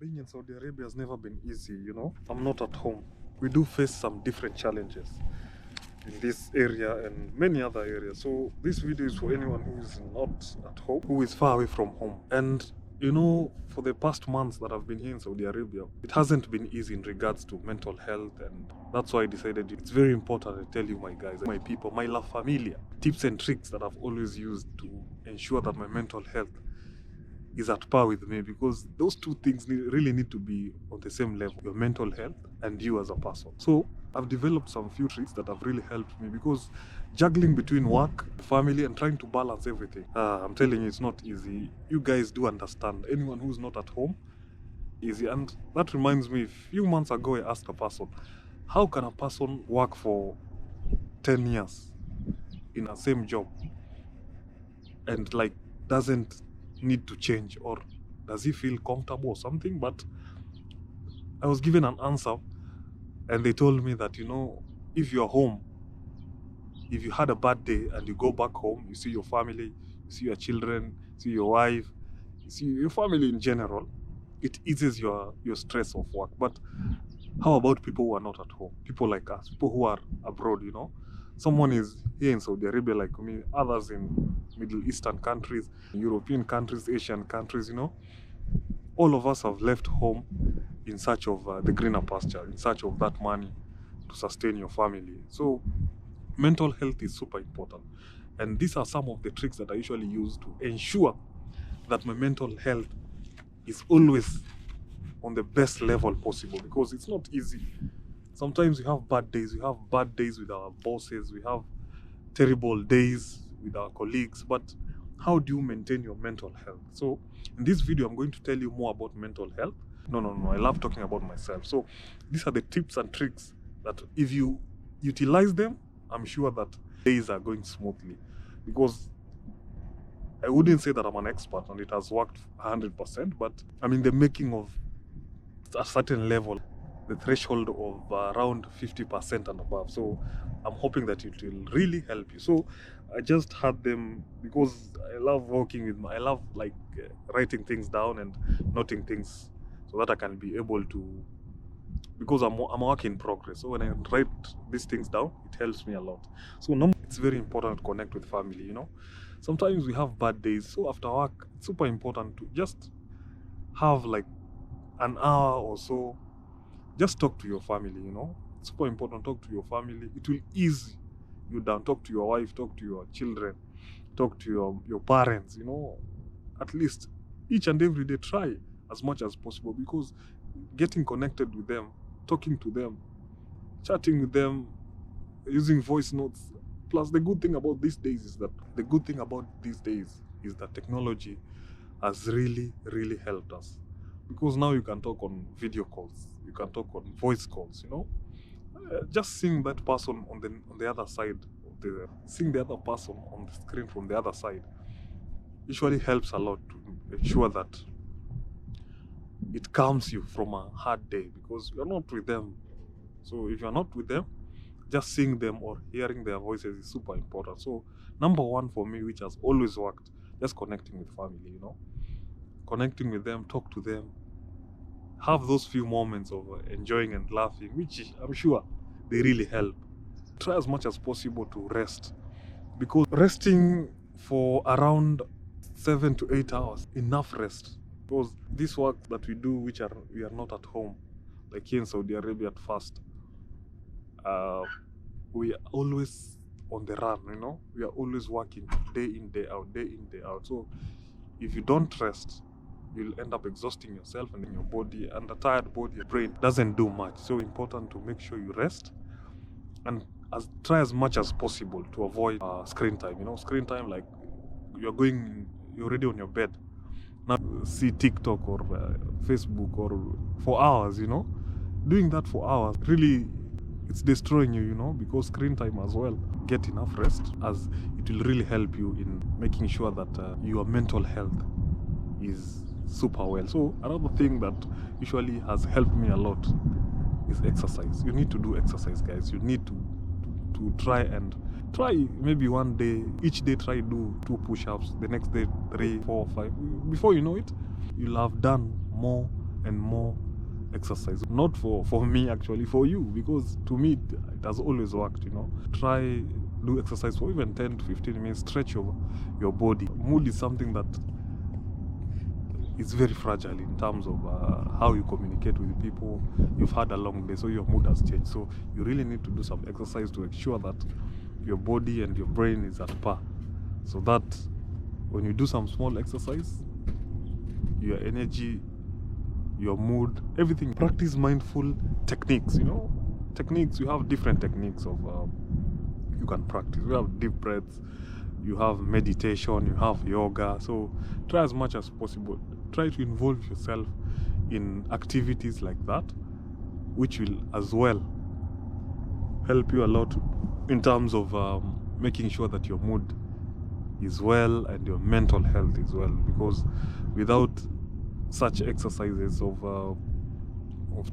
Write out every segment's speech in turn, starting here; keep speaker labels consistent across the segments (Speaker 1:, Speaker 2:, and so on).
Speaker 1: Being in Saudi Arabia has never been easy, you know. I'm not at home. We do face some different challenges in this area and many other areas. So this video is for anyone who is not at home, who is far away from home. And you know, for the past months that I've been here in Saudi Arabia, it hasn't been easy in regards to mental health, and that's why I decided it's very important to tell you, my guys, my people, my La Familia, tips and tricks that I've always used to ensure that my mental health is at par with me, because those two things really need to be on the same level, your mental health and you as a person. So I've developed some few tricks that have really helped me, because juggling between work, family, and trying to balance everything, I'm telling you, it's not easy. You guys do understand. Anyone who's not at home, easy. And that reminds me, a few months ago I asked a person, how can a person work for 10 years in a same job and like doesn't need to change, or does he feel comfortable or something? But I was given an answer, and they told me that, you know, if you're home, if you had a bad day and you go back home, you see your family, you see your children, you see your wife, you see your family in general, it eases your stress of work. But how about people who are not at home? People like us, people who are abroad, you know? Someone is here in Saudi Arabia like me, others in Middle Eastern countries, European countries, Asian countries, you know? All of us have left home in search of the greener pasture, in search of that money to sustain your family. So mental health is super important. And these are some of the tricks that I usually use to ensure that my mental health is always on the best level possible, because it's not easy. Sometimes we have bad days. We have bad days with our bosses. We have terrible days with our colleagues. But how do you maintain your mental health? So in this video, I'm going to tell you more about mental health. No. I love talking about myself. So these are the tips and tricks that if you utilize them, I'm sure that days are going smoothly. Because I wouldn't say that I'm an expert and it has worked 100%, but I'm in the making of a certain level, the threshold of around 50% and above. So I'm hoping that it will really help you. So I just had them because I love working with I love writing things down and noting things so that I can be able to, because I'm a work in progress. So when I write these things down, it helps me a lot. So it's very important to connect with family, you know. Sometimes we have bad days. So after work, it's super important to just have like an hour or so. Just talk to your family, you know. It's super important. Talk to your family. It will ease you down. Talk to your wife, talk to your children, talk to your parents, you know. At least each and every day, try as much as possible, because getting connected with them, talking to them, chatting with them, using voice notes. Plus, the good thing about these days is that technology has really, really helped us. Because now you can talk on video calls, you can talk on voice calls, you know. Just seeing that person on the other side, seeing the other person on the screen from the other side, usually helps a lot to ensure that it calms you from a hard day, because you're not with them. So if you're not with them, just seeing them or hearing their voices is super important. So number one for me, which has always worked, just connecting with family, you know. Connecting with them, talk to them, have those few moments of enjoying and laughing, which I'm sure they really help. Try as much as possible to rest, because resting for around 7 to 8 hours, enough rest. Because this work that we do, we are not at home, like here in Saudi Arabia at first, we are always on the run, you know. We are always working day in, day out, day in, day out. So if you don't rest, you'll end up exhausting yourself and in your body, and a tired body, your brain doesn't do much. So important to make sure you rest and try as much as possible to avoid screen time. You know, screen time, like you're already on your bed, now see TikTok or Facebook or for hours, you know. Doing that for hours, really, it's destroying you, you know, because screen time as well. Get enough rest, as it will really help you in making sure that your mental health is super well. So another thing that usually has helped me a lot is exercise. You need to do exercise, guys. You need to try maybe one day, each day try do 2 push-ups, the next day 3, 4, 5. Before you know it, you'll have done more and more exercise. Not for me, actually, for you, because to me it has always worked. Try do exercise for even 10 to 15 minutes. Stretch your body. Mood is something that is very fragile in terms of how you communicate with people. You've had a long day, so your mood has changed. So you really need to do some exercise to ensure that your body and your brain is at par, so that when you do some small exercise, your energy, your mood, everything. Practice mindful techniques. You have different techniques of you can practice. You have deep breaths, you have meditation, you have yoga. So try as much as possible. Try to involve yourself in activities like that, which will as well help you a lot in terms of making sure that your mood is well and your mental health is well. Because without such exercises of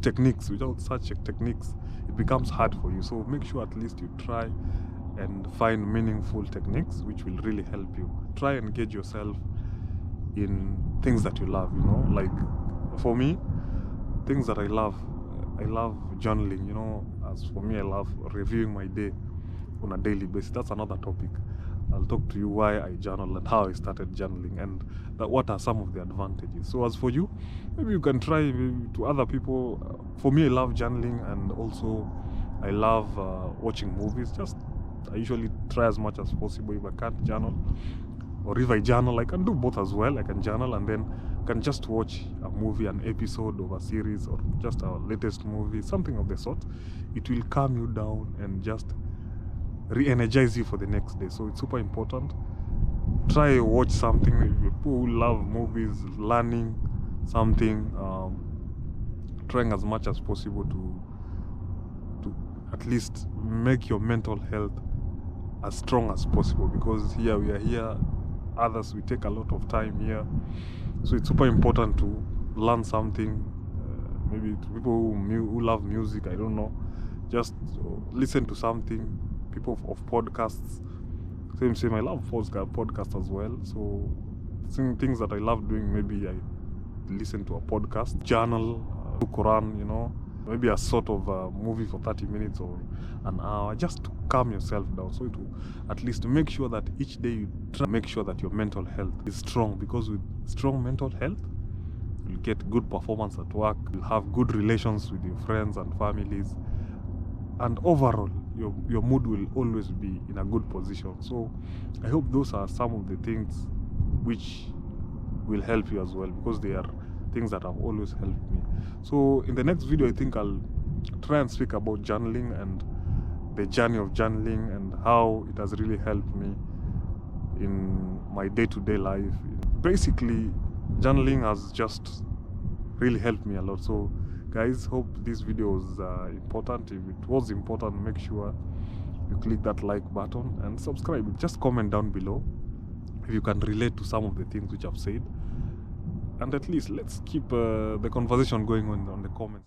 Speaker 1: techniques, it becomes hard for you. So make sure at least you try and find meaningful techniques which will really help you. Try and engage yourself in things that you love. Like for me, things that I love journaling. As for me, I love reviewing my day on a daily basis. That's another topic. I'll talk to you why I journal and how I started journaling and what are some of the advantages. So as for you, maybe you can try. Maybe to other people, for me, I love journaling, and also I love watching movies. I usually try as much as possible. If I can't journal, or if I journal, I can do both as well. I can journal and then can just watch a movie, an episode of a series, or just our latest movie, something of the sort. It will calm you down and just re-energize you for the next day. So it's super important. Try watch something. People who love movies, learning something, trying as much as possible to at least make your mental health as strong as possible, because we are here, others, we take a lot of time here. So it's super important to learn something. Maybe to people who love music, I don't know, just listen to something. People of podcasts, same. I love podcasts as well. So things that I love doing, maybe I listen to a podcast, journal, do Quran, maybe a sort of movie for 30 minutes or an hour, just to calm yourself down. So to at least make sure that each day you try to make sure that your mental health is strong, because with strong mental health, you'll get good performance at work, you'll have good relations with your friends and families, and overall your mood will always be in a good position. So I hope those are some of the things which will help you as well, because they are things that have always helped me. So in the next video, I think I'll try and speak about journaling and the journey of journaling and how it has really helped me in my day-to-day life. Basically, journaling has just really helped me a lot. So guys, hope this video was important. If it was important, make sure you click that like button and subscribe. Just comment down below if you can relate to some of the things which I've said, and at least let's keep the conversation going on the comments.